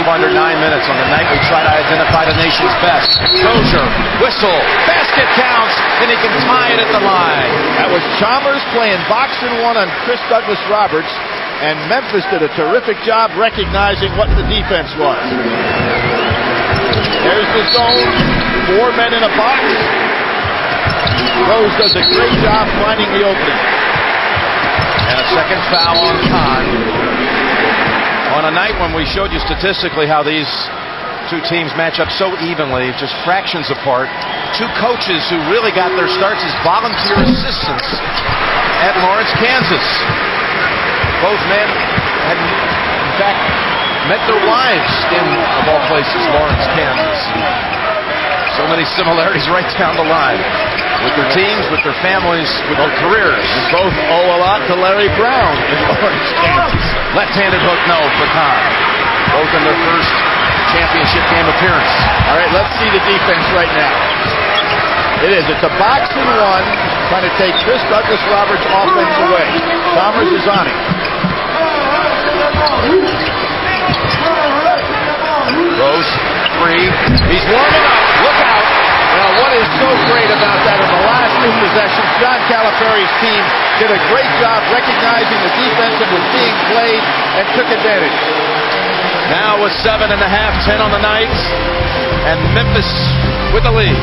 under 9 minutes on the night we try to identify the nation's best. Dozier, whistle, basket counts, and he can tie it at the line. That was Chalmers playing boxing one on Chris Douglas Roberts, and Memphis did a terrific job recognizing what the defense was. There's the zone, 4 men in a box. Rose does a great job finding the opening. And a second foul on Kahn. On a night when we showed you statistically how these two teams match up so evenly, just fractions apart. Two coaches who really got their starts as volunteer assistants at Lawrence, Kansas. Both men had, in fact, met their wives in, of all places, Lawrence, Kansas. So many similarities right down the line. With their teams, with their families, with their careers. And both owe a lot to Larry Brown in Lawrence, Kansas. Left-handed hook, no, for Kahn. Both in their first championship game appearance. All right, let's see the defense right now. It is. It's a box and one, trying to take Chris Douglas Roberts' offense away. Chalmers is on it. Rose, 3. He's warming up. Look out. Now, what is so great about that in the last 2 possessions, John Calipari's team did a great job recognizing the defense that was being played and took advantage. Now with 7.5, 10 on the night, and Memphis with the lead.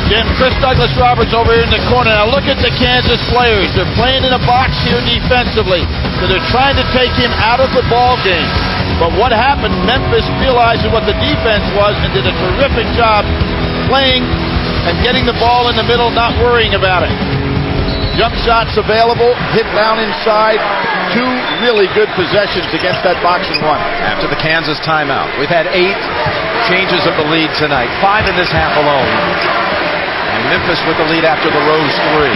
Jim, Chris Douglas Roberts over here in the corner. Now look at the Kansas players. They're playing in a box here defensively, so they're trying to take him out of the ball game. But what happened, Memphis realized what the defense was and did a terrific job playing and getting the ball in the middle, not worrying about it. Jump shots available, hit down inside. 2 really good possessions against that boxing one. After the Kansas timeout, we've had 8 changes of the lead tonight, 5 in this half alone. And Memphis with the lead after the Rose 3.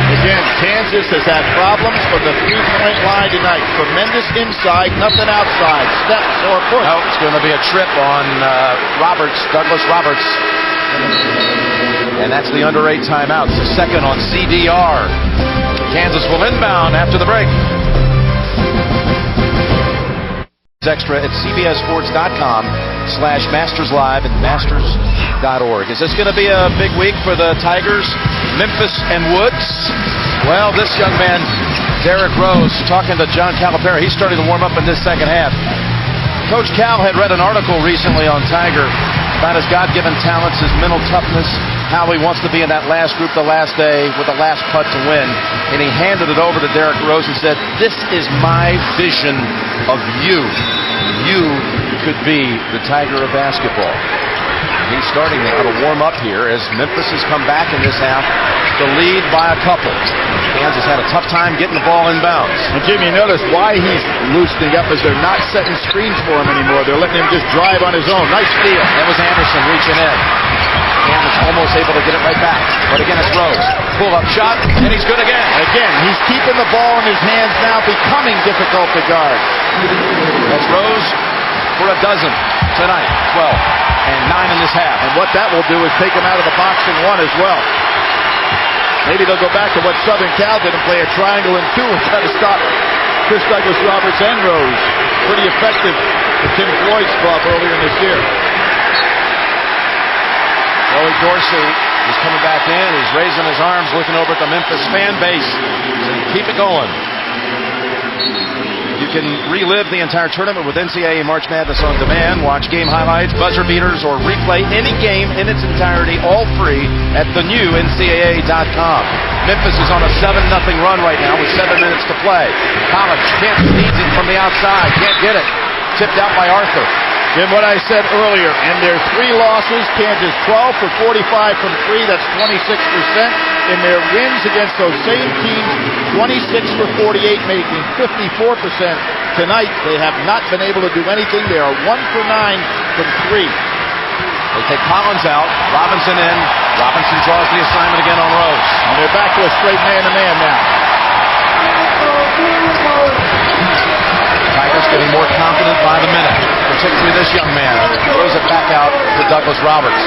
Again, Kansas has had problems from the 3-point line tonight. Tremendous inside, nothing outside. Steps or push. No, it's going to be a trip on Roberts, Douglas Roberts. And that's the under 8 timeouts. The second on CDR. Kansas will inbound after the break. Extra at cbssports.com/masterslive and masters.org. Is this going to be a big week for the Tigers? Memphis and Woods? Well, this young man, Derrick Rose, talking to John Calipari. He's starting to warm up in this second half. Coach Cal had read an article recently on Tiger about his God-given talents, his mental toughness, how he wants to be in that last group the last day with the last putt to win. And he handed it over to Derrick Rose and said, "This is my vision of you. You could be the Tiger of basketball." He's starting now to warm up here as Memphis has come back in this half to lead by a couple. Kansas had a tough time getting the ball inbounds. And Jimmy, notice why he's loosening up is they're not setting screens for him anymore. They're letting him just drive on his own. Nice steal. That was Anderson reaching in. Kansas almost able to get it right back. But again, it's Rose. Pull-up shot, and he's good again. Again, he's keeping the ball in his hands now, becoming difficult to guard. That's Rose for a dozen tonight. 12 and 9 in this half. And what that will do is take him out of the boxing one as well. Maybe they'll go back to what Southern Cal did and play a triangle and 2 and try to stop Chris Douglas Roberts and Rose. Pretty effective for Tim Floyd's club earlier in this year. Joey Dorsey is coming back in. He's raising his arms, looking over at the Memphis fan base. Keep it going. You can relive the entire tournament with NCAA March Madness on demand. Watch game highlights, buzzer beaters, or replay any game in its entirety, all free at the new NCAA.com. Memphis is on a 7-0 run right now with 7 minutes to play. College needs it from the outside. Can't get it. Tipped out by Arthur. Jim, what I said earlier, and their 3 losses, Kansas 12 for 45 from 3, that's 26%. In their wins against those same teams, 26 for 48, making 54%. Tonight, they have not been able to do anything. They are 1 for 9 from 3. They take Collins out, Robinson in. Robinson draws the assignment again on Rose. And they're back to a straight man-to-man now. Tigers getting more confident by the minute, particularly this young man. Throws it back out to Douglas Roberts.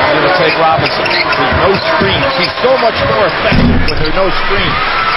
Into the Robinson. There's no screens. She's so much more effective when there are no screens.